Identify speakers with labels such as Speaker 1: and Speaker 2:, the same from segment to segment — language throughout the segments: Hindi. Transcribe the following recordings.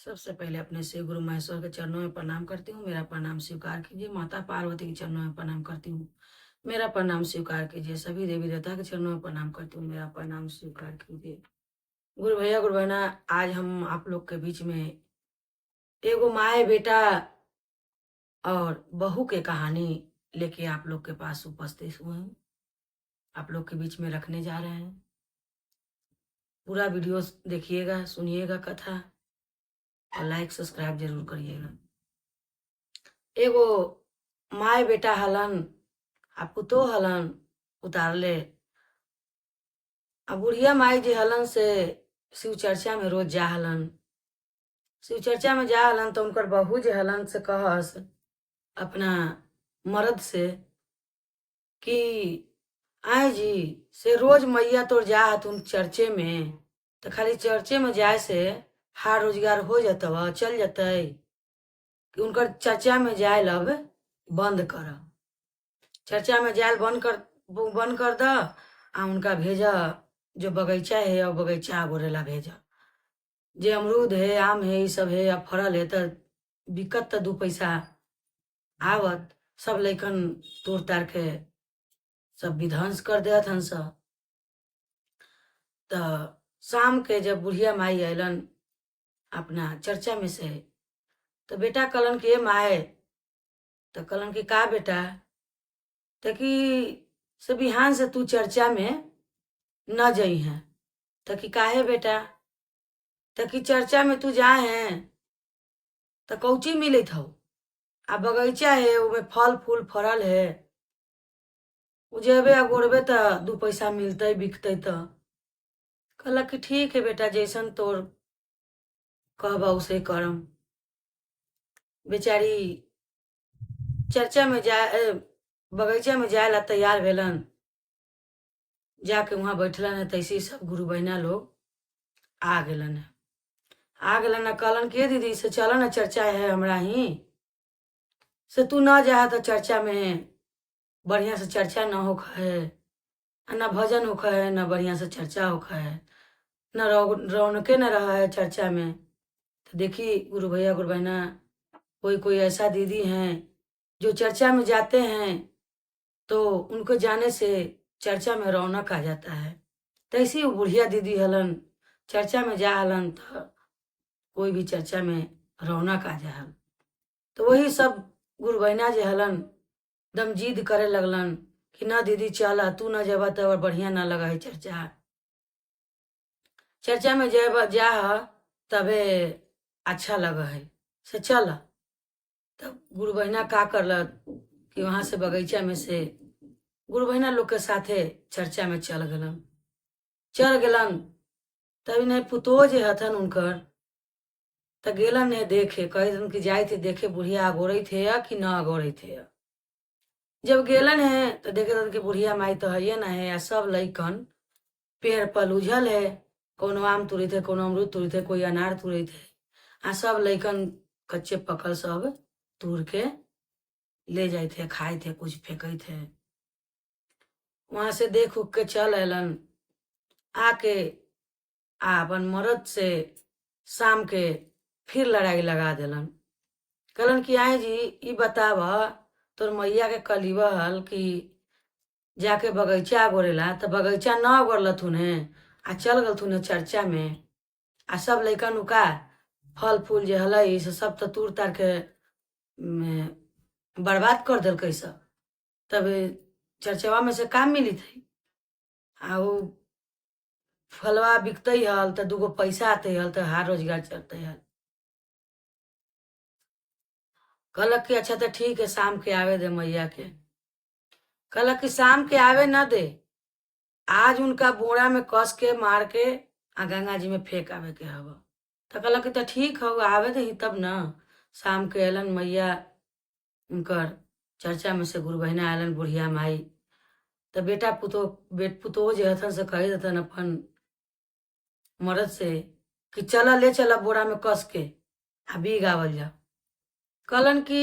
Speaker 1: सबसे पहले अपने शिव गुरु महेश्वर के चरणों में प्रणाम करती हूँ। मेरा प्रणाम स्वीकार कीजिए। माता पार्वती के चरणों में प्रणाम करती हूँ। मेरा प्रणाम स्वीकार कीजिए। सभी देवी देवता के चरणों में प्रणाम करती हूँ। मेरा प्रणाम स्वीकार कीजिए। गुरु भैया गुरु बहना, आज हम आप लोग के बीच में एगो माए बेटा और बहू के कहानी लेके आप लोग के पास उपस्थित हुए हैं। आप लोग के बीच में रखने जा रहे हैं। पूरा वीडियो देखिएगा, सुनिएगा कथा और लाइक सब्सक्राइब जरूर करिएगा। एगो माए बेटा हलन, आ पुतो हलन उतारले। अब बुढ़िया माई जी हलन से शिव चर्चा में रोज जा हलन। शिव चर्चा में जा हलन तो उनकर बहू जे हलन से कहस अपना मर्द से कि आए जी से रोज मैया तोर जा हतुन चर्चे में, तो खाली चर्चे में जाए से हार रोजगार हो जतव, चल जतई कि उनकर चर्चा में जाए अब बंद कर। चर्चा में जाए बंद कर द आ उनका भेजा जो बगीचा है और बगीचा गोरेला भेजा। जे अमरूद है, आम है, ये सब है, अब फरल है तो बिकत तो 2 पैसा आवत। सब लैकन तोड़ तार के सब विध्वंस कर देत हन सब। तो शाम के जब बुढ़िया माई अलन अपना चर्चा में से, तो बेटा कलन के माए, तो कलन की का बेटा, तो कि से बिहान से तू चर्चा में न जई है। तो कि काहे बेटा, तो कि चर्चा में तू जा है तो कौची मिलत हो, आ बगीचा है उमे फल फूल फरल है, उजेबे आ गोरबे तो 2 पैसा मिलते बिकते। तो कहलक कि ठीक है बेटा, जैसन तोर कहबा उसे करम। बेचारी चर्चा में बगीचा में जाए ला तैयार भेलन। जाके वहां बैठलन है, तैसे सब गुरु बहना लोग आ गेलन है। आ गेलन कहलन के दीदी से चल न, चर्चा है हमरा ही से, तू न जा तो चर्चा में बढ़िया से चर्चा न होख है, न भजन होख है, न बढ़िया से चर्चा होख है, न रौनके न रहा है चर्चा में। तो देखी गुरु भैया गुरु बहना, कोई कोई ऐसा दीदी हैं जो चर्चा में जाते हैं तो उनको जाने से चर्चा में रौनक आ जाता है। तैसी वो बुढ़िया दीदी हलन चर्चा में जा हलन तो कोई भी चर्चा में रौनक आ जा। तो वही सब गुरु बहना जे हलन दम जिद करे लगलन कि ना दीदी चल, तू न जब तो बढ़िया ना लगा है चर्चा। चर्चा में जा तबे अच्छा लगा है से चल। तब गुरु बहना का करल कि वहां से बगीचा में से गुरु बहना लोग के साथे चर्चा में चल गेलन। तभी नहीं पुतो जे हथन उनकर तो गेलन ने देखे, कहे कि जाए थे देखे बुढ़िया अगोरे थे या कि ना अगोरे थे। जब गेलन है तो देखे कि बुढ़िया माई तो है ना है, सब लइकन पेड़ पर उझल है, कोनो आम तुरी थे, कोनो अमरूद तुरी थे, कोई अनार तुरी थे, आ सब लइकन कच्चे पकल सब तूर के ले जाए थे, खाए थे, कुछ फेंके थे। वहां से देख उख के चल अलन। आके अपन मर्द से शाम के फिर लड़ाई लगा दिलन। कहलन कि आए जी ई बताव, तोर मैया के कलीवा हल कि जाके बगीचा गोरेला, तो बगीचा न गोरलथुन है आ चल गलथुन चर्चा में, आ सब लइकन उका फल फूल जे हल से सब तो तूर तार के बर्बाद कर दिल सब। तब चर्चवा में से काम मिली थी, आ वो फलवा बिकते हल तो 2 पैसा आते हल तो हार रोजगार चलते हल। कहलक कि अच्छा तो ठीक है, शाम के आवे दे मैया के। कहलक कि शाम के आवे न दे, आज उनका बोरा में कस के मार के आ गंगा जी में फेंक आवे के हवा। तो कहलक कि तो ठीक हो, आवे दे तब न। शाम के अलन मैया उनकर चर्चा में से गुरु बहना आलन बुढ़िया माई। तो बेटा पुतो जे हथन से कहे देतन अपन मर्द से कि चला ले चला बोरा में कस के आ बीग आवल जा। कहलन कि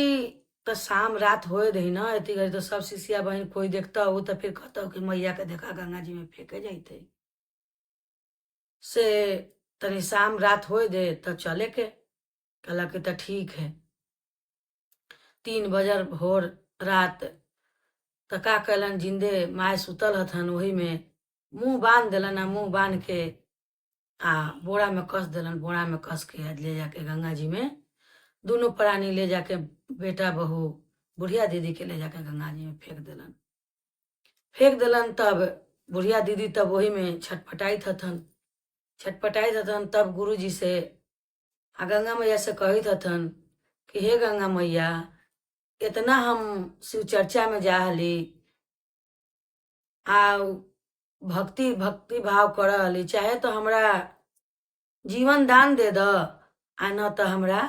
Speaker 1: तो शाम रात होए दही ना, इतनी घड़ी तो सब शिष्या बहन कोई देखता हो तो फिर कहता हो कि मैया के देखा गंगा जी में फेंके जाते से, तनी शाम रात होए दे तब चले के। कहला कि तो ठीक है। 3 बजर भोर रात तो का कैलन, जिंदे माय सुतल हथन वही में मुंह बांध दिलन आ मुंह बांध के आ बोरा में कस दिलन। बोरा में कस के ले जाके गंगा जी में दोनों प्राणी ले जाके बेटा बहू बुढ़िया दीदी के ले जाके गंगा जी में फेंक दिलन। तब बुढ़िया दीदी तब वही में छटपटाइत हथन। तब गुरु जी से आ गंगा मैया से कहित हथन कि हे गंगा मैया, इतना हम शिव चर्चा में जाहली आ भक्ति भाव करली, चाहे तो हमरा जीवन दान दे द आ न तो हमरा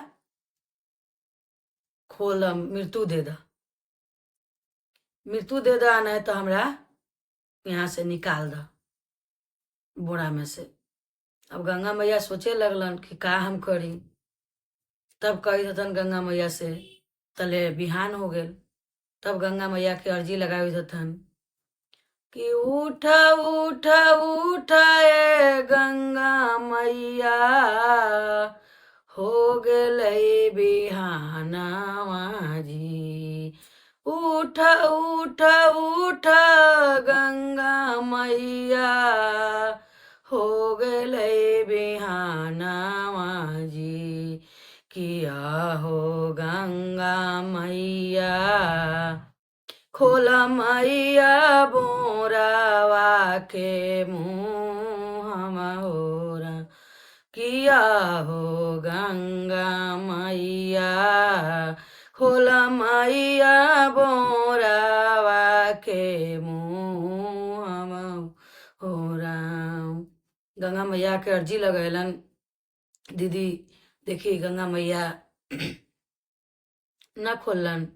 Speaker 1: खोल मृत्यु दे द आ नहीं तो हमरा यहाँ से निकाल द बोरा में से। अब गंगा मैया सोचे लगलन कि का हम करी। तब कही हथन गंगा मैया से, तले बिहान हो गेल। तब गंगा मैया के अर्जी लगावी हथन कि उठ उठ उठ ए गंगा मैया, हो गेलै बिहानवा जी। उठ उठ उठ गंगा मैया, हो गेलै बिहानवा जी। किया हो गंगा मैया, खोल मैया बोरावा के मुँहवा होरा। किया हो गंगा मैया, खोल मैया बोरावा के मुँहवा होरा। गंगा मैया के अर्जी लगैलन। दीदी देखी गंगा मैया न खोलन।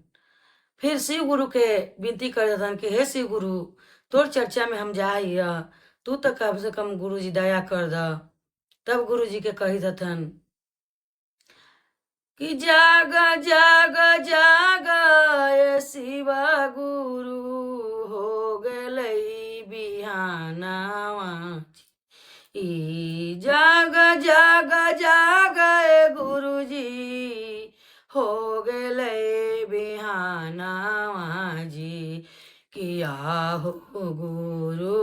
Speaker 1: फिर शिव गुरु के विनती कर देतन कि हे शिव गुरु, तोर चर्चा में हम जाइए, तू तो कम से कम गुरु जी दया कर द। तब गुरु जी के कही देतन कि जाग जाग जाग ए शिव गुरु, हो गेलै बिहानवा। जाग जाग जाग ए गुरु जी, हो गेलै बिहानवा जी। किया हो गुरु,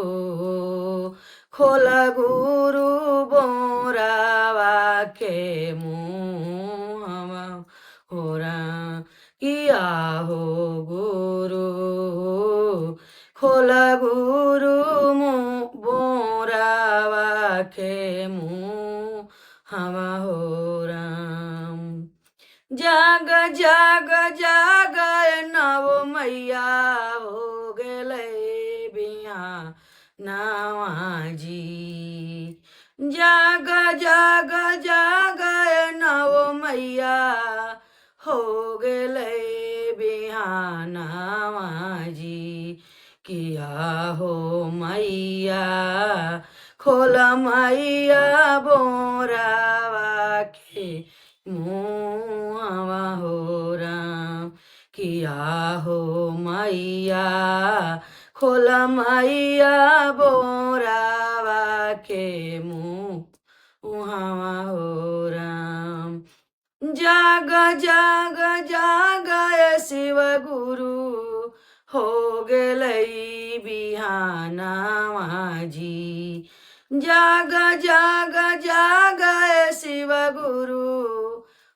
Speaker 1: खोल गुरु बोरावा के मुँहवा होरा। किया हो गुरु, खोल गुरु बोरावा के मुँहवा होरा। जाग जाग जाग नव मैया, हो गेलै बिहानवा जी। जाग जाग जाग नव मैया, हो गेलै बिहानवा जी। किया हो मैया, खोल मैया बोरावा के मुँहवा होरा। किया हो मैया, खोल मैया बोरावा के मुँहवा होरा। जाग जाग जाग ए शिव गुरु, हो गेलै बिहानवा जी। जाग जाग जाग ए शिव गुरु,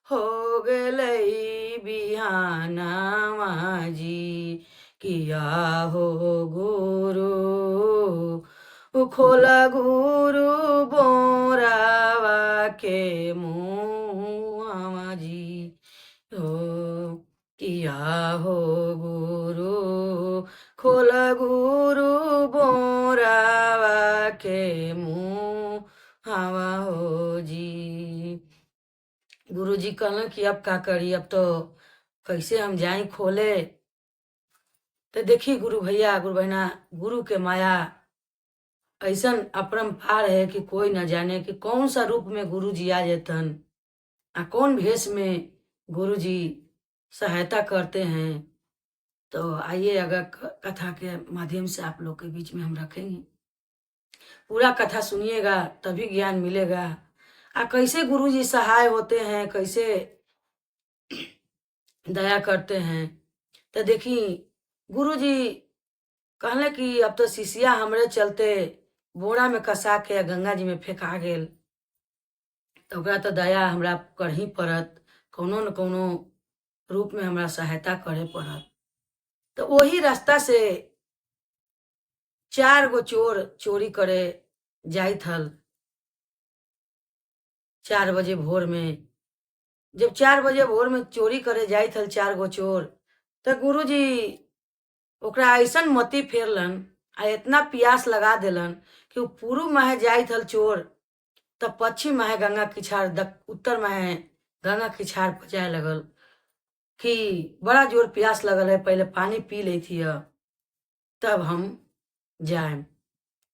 Speaker 1: हो गेलै बिहानवा जी। किया हो गुरु, खोल गुरु बोरावा के मुँहवा जी। हो किया हो गुरु, खोल गुरु बोरावा के मुँहवा हो जी। गुरु जी कहलन कि अब का करी, अब तो कैसे हम जाई खोले। तो देखी गुरु भैया गुरु बहना, गुरु के माया ऐसन अपरंपार है कि कोई न जाने कि कौन सा रूप में गुरु जी आ जेतन आ कौन भेष में गुरु जी सहायता करते हैं। तो आइए अगर कथा के माध्यम से आप लोग के बीच में हम रखेंगे। पूरा कथा सुनिएगा तभी ज्ञान मिलेगा। कैसे गुरु जी सहाय होते हैं, कैसे दया करते हैं। तो देखी गुरुजी कहले कि अब तो शिष्या हमरे चलते बोरा में कसा के गंगा जी में फेंका गेल, तो ओकरा तो दया हमरा करही पड़त, कोनो न कोनो रूप में हमरा सहायता करे पड़त। तो वही रास्ता से 4 गो चोर चोरी करे जाइत हल 4 बजे भोर में। जब 4 बजे भोर में चोरी करे जाइत हल 4 गो चोर, तो गुरुजी ओकरा ऐसन मति फेरलन आ इतना प्यास लगा देलन कि उ पूर्व माहे जाइत हल चोर, तब पश्चिम माहे गंगा किछार उत्तर माहे गंगा किछार पर जाए लगल कि बड़ा जोर प्यास लगल है, पहले पानी पी लेती है तब हम जाए।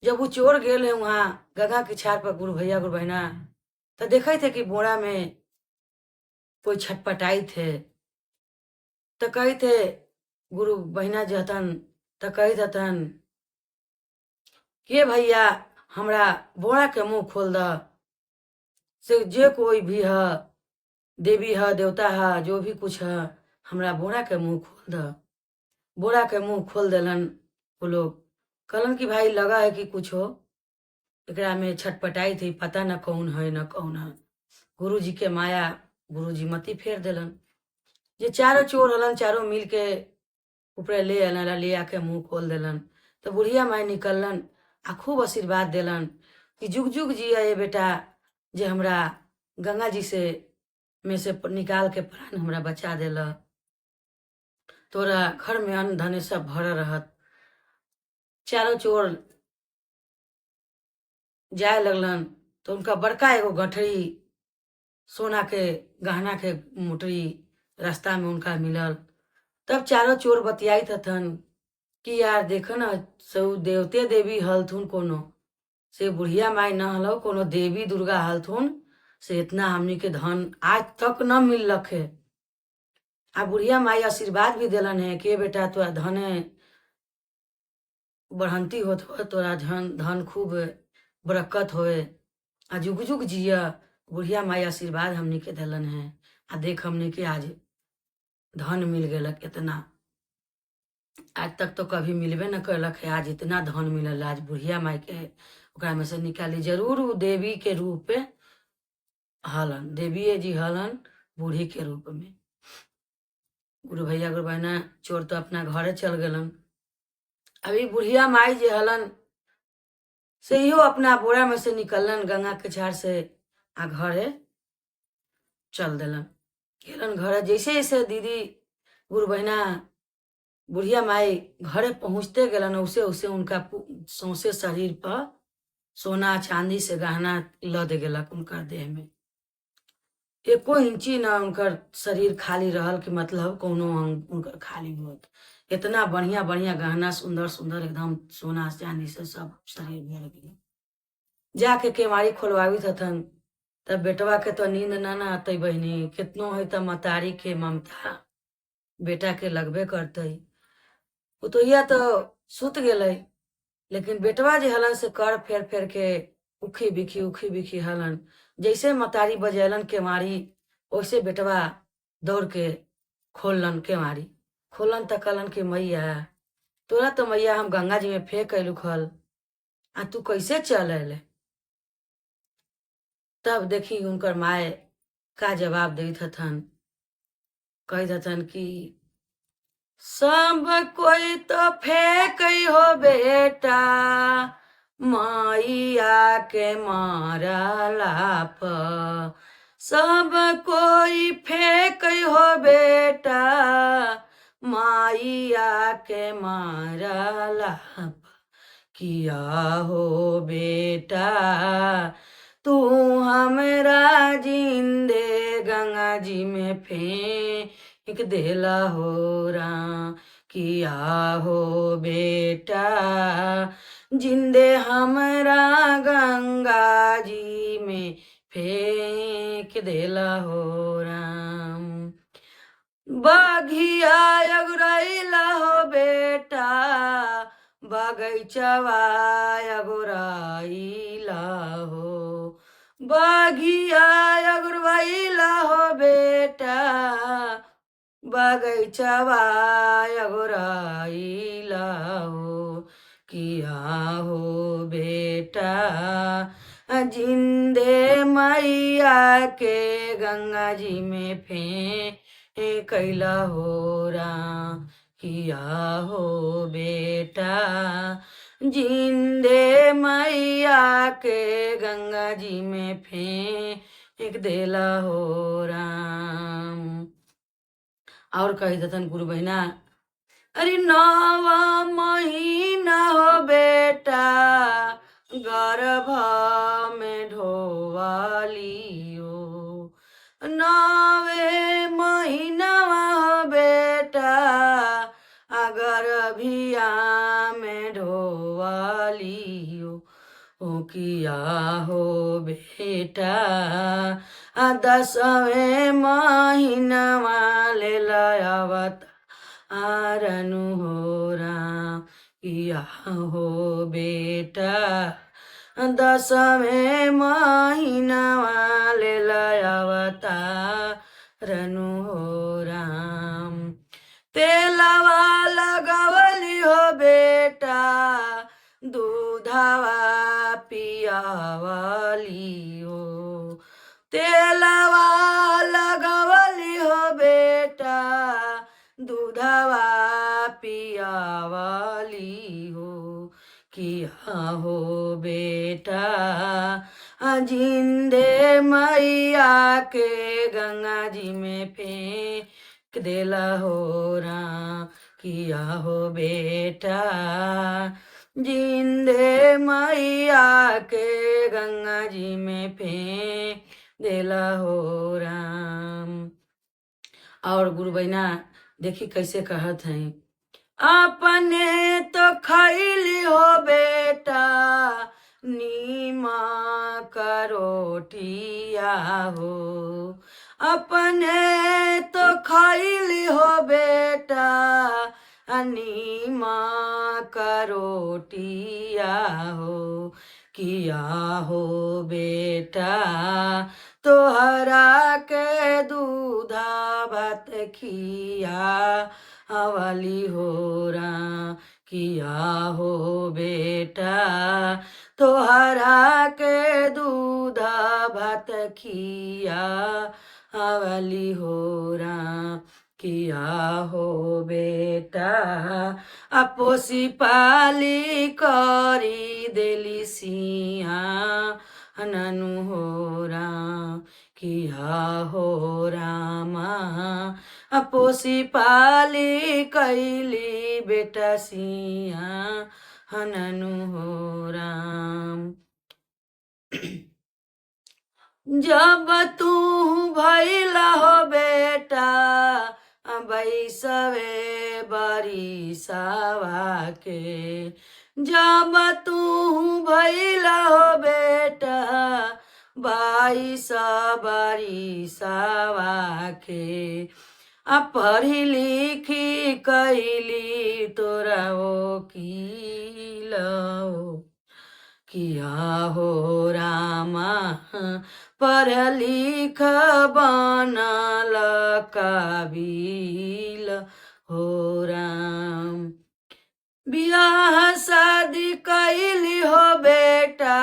Speaker 1: जब वो चोर गेल है वहाँ गंगा किछार पर गुरु भैया गुरु बहना, तो देखे थे कि बोरा में कोई छटपटाई थे। तो कही थे गुरु बहिना जतन, तो कही हतन के भैया हमरा बोरा के मुंह खोल द, से जे कोई भी है, देवी है देवता है जो भी कुछ है, हमरा बोरा के मुंह खोल द। बोरा के मुंह खोल देलन वो लोग। कहलन कि भाई लगा है कि कुछ हो, एकरा में छटपटाई थी, पता न कौन है न कौन है। गुरु जी के माया गुरु जी मती फेर देलन। जे चारों चोर हलन चारों मिल के ऊपर ले आलन, ले आके मुंह खोल देलन। तो बुढ़िया माई निकलन आ खूब आशीर्वाद देलन कि जुग जुग जिया ये बेटा, जे हमरा गंगा जी से में से निकाल के प्राण हमरा बचा देला, तोरा घर में अन्न धन सब भर रहत। चारों चोर जाए लगलन तो उनका बड़का एगो गठरी सोना के गहना के मोटरी रास्ता में उनका मिलल। तब चारों चोर बतियाइत हथन कि यार देख न, सब देवते देवी हलथुन, कोनो से बुढ़िया माई न हलो, कोनो देवी दुर्गा हलथुन, से इतना हमनी के धन आज तक न मिललक है। आ बुढ़िया माई आशीर्वाद भी दिलन है कि बेटा तोरा धन बढ़ंती होत हो, तोरा धन खूब बरकत होए, आ जुग जुग जिया। बुढ़िया माई आशीर्वाद हमनी के दिलन है। आ देख हमनी के आज धन मिल गलक इतना, आज तक तो कभी मिलबे न करलक है, आज इतना धन मिलल। आज बुढ़िया माई के ओकरा में से निकाली, जरूर वो देवी के रूप पे हलन, देवी जी हलन बूढ़ी के रूप में। गुरु भैया गुरु बहना चोर तो अपना घरे चल गलन। अभी बुढ़िया माई जे हलन से इहो अपना बोरा में से निकलन गंगा के झाड़ से आ घरे चल देलन। गेलन घरे, जैसे जैसे दीदी गुरु बहना बुढ़िया माई घरे पहुंचते गेलन, उसे उसे उनका सौंसे शरीर पर सोना चांदी से गहना लद गेलक उनकर देह में। एको इंची न उनकर शरीर खाली रहल कि मतलब कोनो अंग उनकर खाली होत। इतना बढ़िया बढ़िया गहना सुंदर सुंदर एकदम सोना चांदी से सब शरीर भर गया। जाके केवाड़ी खोलवावित हथन, तब बेटवा के तो नींद ना आते बहनी, कितनो है तो मतारी के ममता बेटा के लगबे करते। वो तो यह तो सुत गेले, लेकिन बेटवा जे हलन से कर फेर फेर के उखी बिखी हलन। जैसे मतारी बजेलन केवाड़ी, वैसे बेटवा दौड़ के खोलन केवाड़ी। खोलन त कहलन कि मैया तोरा तो मैया हम गंगा जी में फेंक अयलू खल, आ तू कैसे चल अले। तब देखी उनकर माए का जवाब देत हथन, कहत हथन कि सब कोई तो फेंक हो बेटा, माइया के मारला पर। सब कोई फेंक हो बेटा, माइया के मारला पर। किया हो बेटा तू हमरा जिंदे गंगा जी में फेंक देला हो राम। किया हो बेटा जिंदे हमरा गंगा जी में फेंक देला हो राम। बघिया अगुरैला हो बेटा, बगैचवा अगुरैला हो। बघिया अगुरैला हो बेटा, बगैचवा अगोराइला हो किया हो बेटा जिंदे मैया के गंगा जी में कैला हो राम किया हो बेटा जिंदे मैया के गंगा जी में फेंक देला हो राम। और कही दतन गुरु बहिना अरे नवा महीना हो बेटा गर्भ में ढोवालियो नवे महीनावा हो बेटा गर्भिया में ढोवालियो ओ किया हो बेटा 10वें महीनावा ले लायावत आरनु हो राम किया हो बेटा 10वें महीनावा ले लायावता रनु हो राम। तेलवा लगवली हो बेटा दूधवा पियावली हो तेलवा लगवली हो बेटा दूधवा पियावली हो किया हो बेटा जिंदे मैया के गंगा जी में फेंक देला हो राम किया हो बेटा जिंदे मैया के गंगा जी में फेंक देला हो राम। और गुरु बहिना देखी कैसे कहत हैं अपने तो खैली हो बेटा नीमा का रोटिया हो अपने तो खैली हो बेटा नीमा का रोटिया हो किया हो बेटा तोहरा के दूधा भात खिया हवाली हो राम किया हो बेटा तोहरा के दूधा भात खिया हवाली हो राम किया हो बेटा अपोसी पाली करी देली सिया ननु हो राम किया हो रामा अपोसी पाली कैली बेटा सिया हननु हो राम। जब तू भैला हो बेटा बैसवे बरिसवा के जब तू भैला हो बेटा बाईस बरिसवा के पढ़ी लिखी कैली तोरा वकील किया हो रामा पढ़ लिख बनल काबिल हो राम। बियाह शादी कैली हो बेटा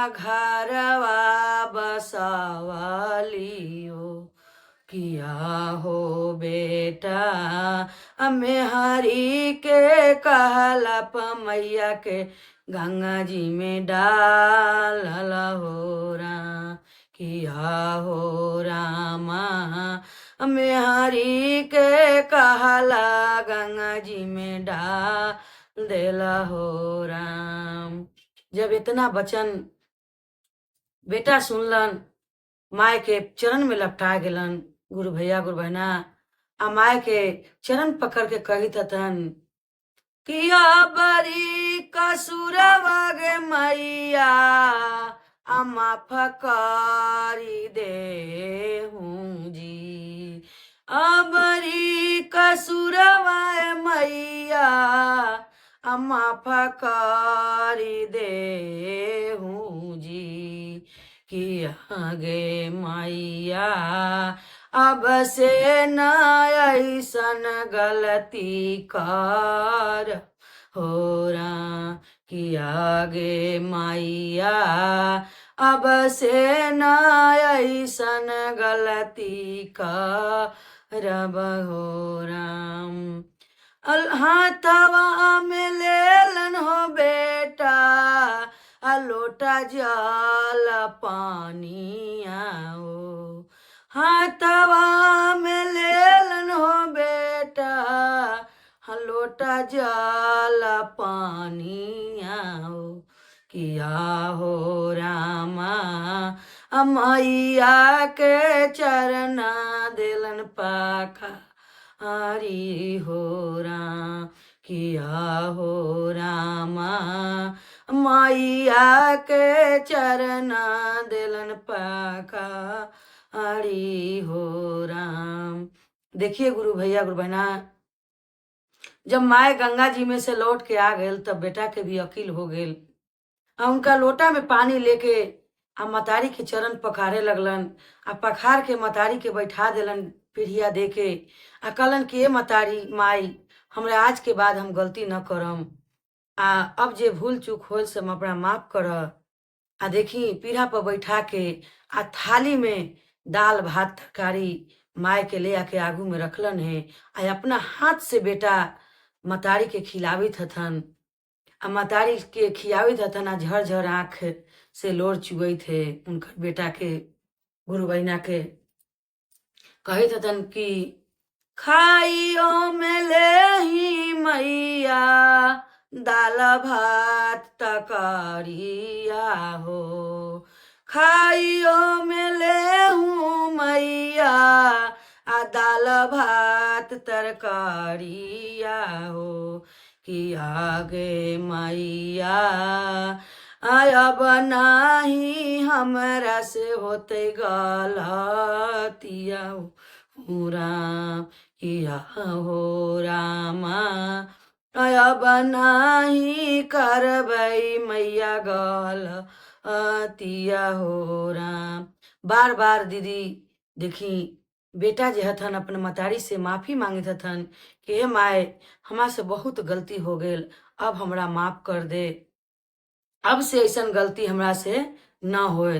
Speaker 1: घरवा बसवाली हो किया हो बेटा मेहरी के कहला मैया के गंगा जी में डाल हो राम किया हो रामा मेहरी के कहला गंगा जी में डाल देला हो राम। जब इतना वचन बेटा सुनलन माय के चरण में लपटा गेलन गुरु भैया गुरु बहना माय के चरण पकड़ के कही थतन किया बरी कसुरवा गे मैया माफ करी दे हूँ जी अबरी कसुरवा मैया माफ करी दे हूँ जी किया गे मैया अब से न ऐसन गलती कर हो रहा कि आगे मैया अब से न ऐसन गलती करब हो राम। हाथवा में लेलन हो बेटा लोटा जल पानिया हो। हाथवा में लेलन हो बेटा लोटा जल पानिया हो। किया हो रामा मैया के चरना दिलन पाखा हरी हो राम। किया हो रामा मैया के चरना दिलन पाखा हरी हो राम। देखिए गुरु भैया गुरु बहना, जब माए गंगा जी में से लौट के आ गए तब बेटा के भी अकील हो गए। उनका लोटा में पानी लेके आ मतारी के चरण पखारे लगलन। आ पखार के मतारी के बैठा देलन पीढ़िया दे के। आ कहलन कि ए मतारी माई हमरा आज के बाद हम गलती न करम। अब जे भूल चूक होल से हम अपना माफ कर। देखी पीढ़ा पर बैठा के आ थाली में दाल भात तरकारी माय के ले आके आगू में रखलन है। अपना हाथ से बेटा मतारी के खिलावित हथन। मतारी के खियावित हथन। झरझर आंख से लोर चुगई थे उनकर बेटा के गुरु बहिना के। कहित हथन कि खाइयो में ले ही मैया दाल भात तकरिया हो। खाइयो में ले हूँ मैया दाल भात तरकारिया हो। कि आगे मैया अब नाही हमरा से होते गलतिया हो राम। किया हो रामा अब नाही करबै मैया गलतिया हो राम। बार बार दीदी देखी बेटा जे हथन अपन मतारी से माफी मांगित हथन कि हे माए हमार से बहुत गलती हो गेल, अब हमरा माफ कर दे, अब से ऐसन गलती हमरा से न होए।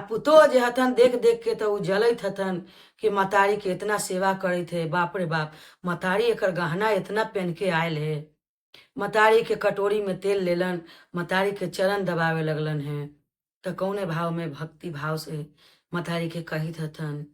Speaker 1: पुतोह जे हथन देख देख के तो उ जलत हथन कि मतारी के इतना सेवा करे थे। बाप रे बाप, मतारी एकर गहना इतना पहन के आयल है। मतारी के कटोरी में तेल लेलन, मतारी के चरण दबावे लगलन है। तो कौने भाव में भक्ति भाव से मतारी के कहित हथन।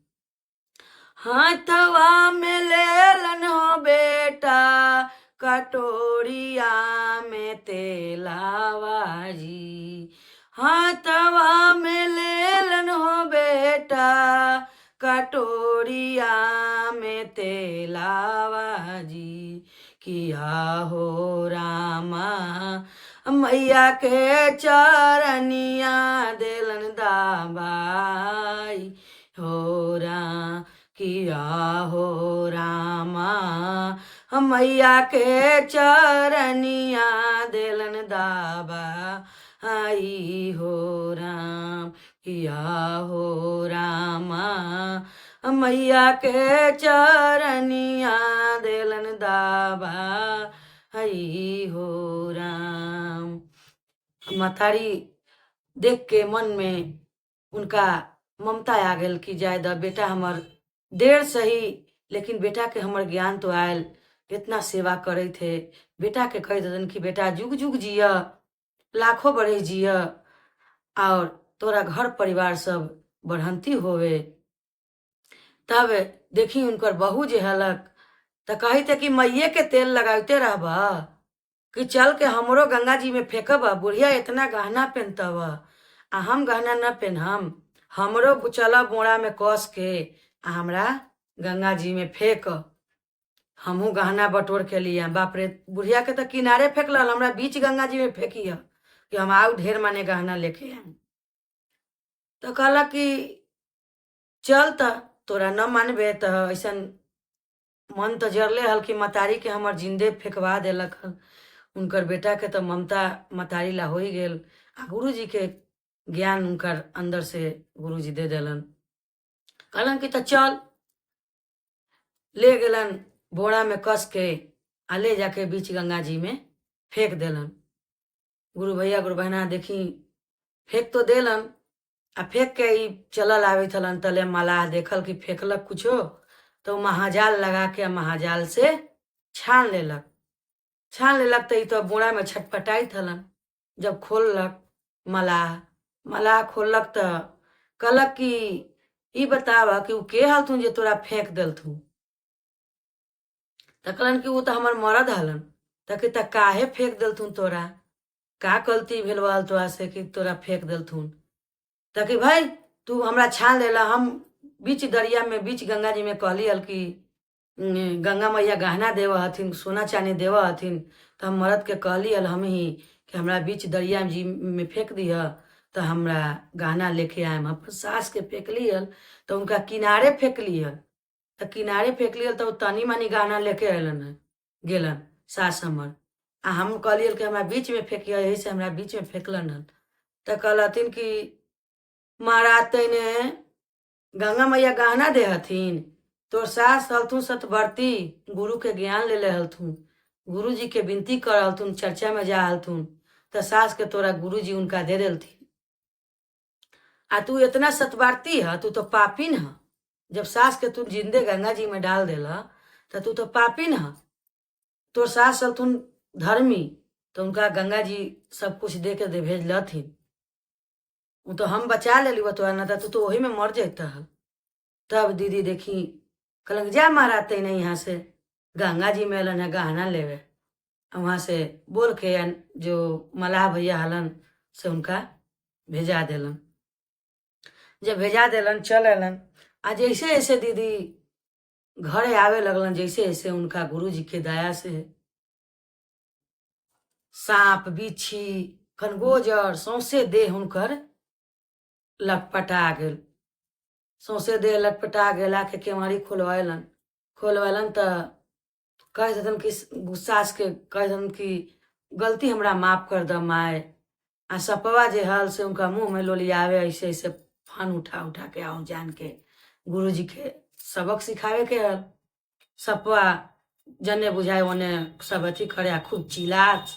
Speaker 1: हाथवा में लेलन हो बेटा कटोरिया में तेलावा जी। हाथवा में लेलन हो बेटा कटोरिया में तेलावा जी। किया हो रामा मैया के चरनिया देलन दाबाई हो राम। किया हो रामा मैया के चरनिया देलन दाबा आई हो राम। किया हो रामा मैया के चरनिया देलन दाबा आई हो राम। मतारी देख के मन में उनका ममता आ गल कि जाय द बेटा हमर देर सही लेकिन बेटा के हमर ज्ञान तो आयल, इतना सेवा करे थे। बेटा के कह दन कि बेटा जुग जुग जिया, लाखों बरस जिया और तोरा घर परिवार सब बढ़ंती होवे। तब देखी उनकर बहू जे हलक तो कही थे कि मैये के तेल लगाते रहबा कि चल के हमरो गंगा जी में फेंकब। बुढ़िया इतना गहना पहनतब आ हम गहना न पहनम, हमरो चल बोरा में कस के हमरा गंगा जी में फेंक, हमहू गहना बटोर के लिया। बाप रे, बुढ़िया के तो किनारे फेंक लल, हमरा बीच गंगा जी में फेंकिया कि हम आउ ढेर माने गहना लेके आए। तो कहला कि चल त तोरा न मानबे तो ऐसा मन तो जरले हल कि मतारी के हमर जिंदे फेंकवा देलक हल। उनकर बेटा के तो ममता मतारी ला हो ही गेल आ गुरु जी के ज्ञान उनकर अंदर से गुरु जी दे देलन। कहलन कि तो चल ले गेलन बोरा में कस के आ ले जाके बीच गंगा जी में फेंक देलन। गुरु भैया गुरु बहना देखी फेंक तो देलन आ फेंक के ही चलल आवे थलन, तले मलाह देखल कि फेंकलक कुछो तो महाजाल लगा के महाजाल से छान लेलक। तो ई तो बोरा में छटपटाई थलन। जब खोललक मलाह खोललक तो कहलक कि ई बतावा कि उ के हलथुन जे तोरा फेंक देलथुन। तो कहलन कि उ तो हमर मरद हलन। तो काहे फेंक देलथुन तोरा, का गलती भेल बा तोरा से कि तोरा फेंक देलथुन। तो कि भाई तू हमरा छान लेला, हम बीच दरिया में बीच गंगा जी में कहली हल कि गंगा मैया गहना देव हथिन, सोना चांदी देव हथिन, तो हम मरद के कहली हल हम ही कि हमरा बीच दरिया जी में फेंक दिह तो हमरा गहना लेके आयम। अपन सास के फेंकली हल तो उनका किनारे फेंकली हल, तो किनारे फेंकली हल तो तनी मनी गहना लेके अलन गेलन सास हमर। आ हम कहली हल कि हमरा बीच में फेंकिया, यही से हमरा बीच में फेंकलन हल। तो कहलथिन कि महाराज तैने गंगा मैया गहना दे हथिन, तोर सास हलथुन सतवर्ती, गुरु के ज्ञान ले ले हलथुन, गुरु जी के विनती कर हलथुन, चर्चा में जा हलथुन, तो सास के तोरा गुरु जी उनका दे देलथिन। आ तू इतना सतवर्ती है, तू तो पापिन है। जब सास के तू जिंदे गंगा जी में डाल देला तो तू तो पापिन है। तोर सास हलथुन धर्मी, तो उनका गंगा जी सब कुछ दे के दे भेजलथिन। वो तो हम बचा लेली बतवा, ना तू तो वही में मर जाता है। तब दीदी देखी कहलन जा महाराज तैने यहाँ से गंगा जी में अलन है गहना लेवे। वहाँ से बोल के जो मलाह भैया हलन से उनका भेजा देलन। जब भेजा देलन चल अलन। आ जैसे जैसे दीदी घरे आवे लगलन, जैसे जैसे उनका गुरु जी के दया से सांप बिच्छी खरगोजर सौंसे देह हुनकर लटपटा गेल। सौंसे देह लटपटा गेला के केवाड़ी खोलवालन तो कह देतन कि सास के कह देतन कि गलती हमरा माफ कर द माए। आ सपवा जे हल से उनका मुंह में लोलियावे, ऐसे ऐसे फन उठा उठा के आऊं जान के गुरु जी के सबक सिखावे के हल। सपवा जने बुझाए ओने सब अथी करे आ खूब चिल्लात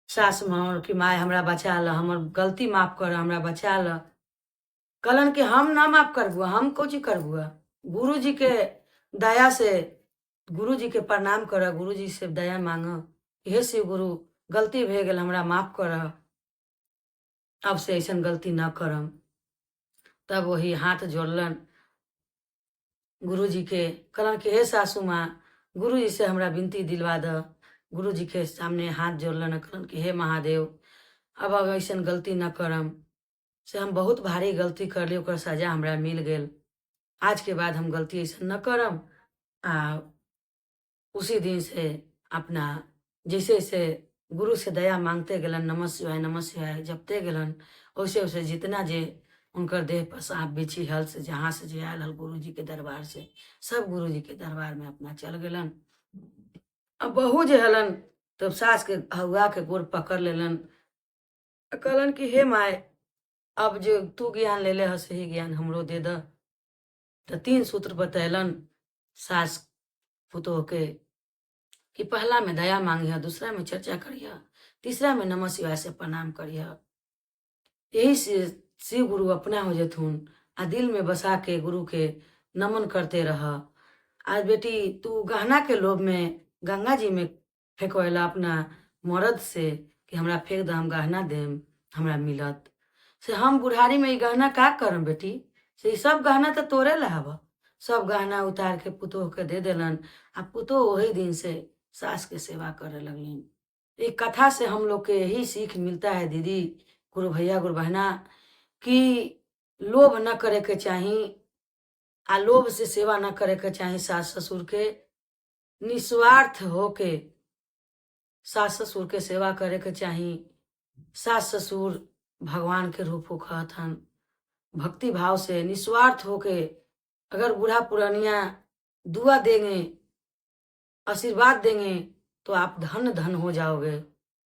Speaker 1: सास मोहर कि माए हमरा बचा ल, हमर गलती माफ कर, हमरा बचा ल। कहलन कि हम ना माफ करबुआ, हम कोची करबुआ, गुरु जी के दया से गुरु जी के प्रणाम कर, गुरु जी से दया मांग, हे शिव गुरु गलती भे गेल हमरा माफ कर, अब से ऐसा गलती न करम। तब वही हाथ जोड़लन गुरु जी के, कहलन कि हे सासू माँ गुरु जी से हमरा विनती दिलवा द। गुरु जी के सामने हाथ जोड़लन, कहलन कि हे महादेव अब ऐसा गलती न करम, से हम बहुत भारी गलती कर ली, ओकर सजा हमरा मिल गेल, आज के बाद हम गलती ऐसा न करम। उसी दिन से अपना जैसे जैसे गुरु से दया मांगते गेलन, नमः शिवाय जपते गेलन, वैसे वैसे जितना जे उनकर देह पर सांप बिच्छी हल से जहाँ से जे आयल हल गुरु जी के दरबार से, सब गुरु जी के दरबार में अपना चल गेलन। अब बहू जे हलन तो सास के हौआ के गोर पकड़ लेलन, कहलन कि हे माए अब जो तू ज्ञान ले ले हस ही ज्ञान हमरो दे द। तो 3 सूत्र बतैलन सास पुतोह के कि पहला में दया मांगिया, दूसरा में चर्चा करिया, तीसरा में नमः शिवाय से प्रणाम करिया। यही से शिव गुरु अपना हो जथुन आ दिल में बसा के गुरु के नमन करते रह। आज बेटी तू गहना के लोभ में गंगा जी में फेंकवेला अपना मर्द से कि हमरा फेंक द, हम गहना देम हमरा मिलत। से हम बुढ़ारी में गहना का करम बेटी, से सब गहना तो तोरे लाहब। सब गहना उतार के पुतोह के दे देलन। आ पुतोह वही दिन से सास के सेवा करे लगलिन। एक कथा से हम लोग के यही सीख मिलता है दीदी, गुरु भैया गुरु बहना, कि लोभ न करे के चाही, आ लोभ से सेवा न करे के चाही। सास ससुर के निस्वार्थ होके सास ससुर के सेवा करे के चाही। सास ससुर भगवान के रूप होखत हन, भक्ति भाव से निस्वार्थ होके अगर बूढ़ा पुरानिया दुआ देंगे, आशीर्वाद देंगे तो आप धन धन हो जाओगे।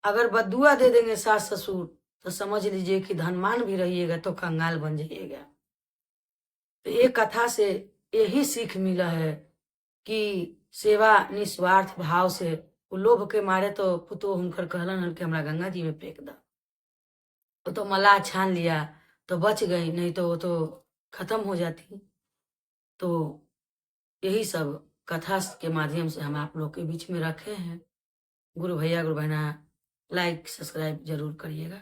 Speaker 1: अगर बददुआ दे देंगे सास ससुर तो समझ लीजिए कि धनवान भी रहिएगा तो कंगाल बन जाइएगा। तो ये कथा से यही सीख मिला है कि सेवा निस्वार्थ भाव से वो लोभ के मारे तो पुतो हुनकर कहलन हन कि हमरा गंगा जी में फेंक दा। वो तो मलाह छान लिया तो बच गई, नहीं तो वो तो खत्म हो जाती। तो यही सब कथा के माध्यम से हम आप लोग के बीच में रखे हैं। गुरु भैया गुरु बहना लाइक सब्सक्राइब जरूर करिएगा।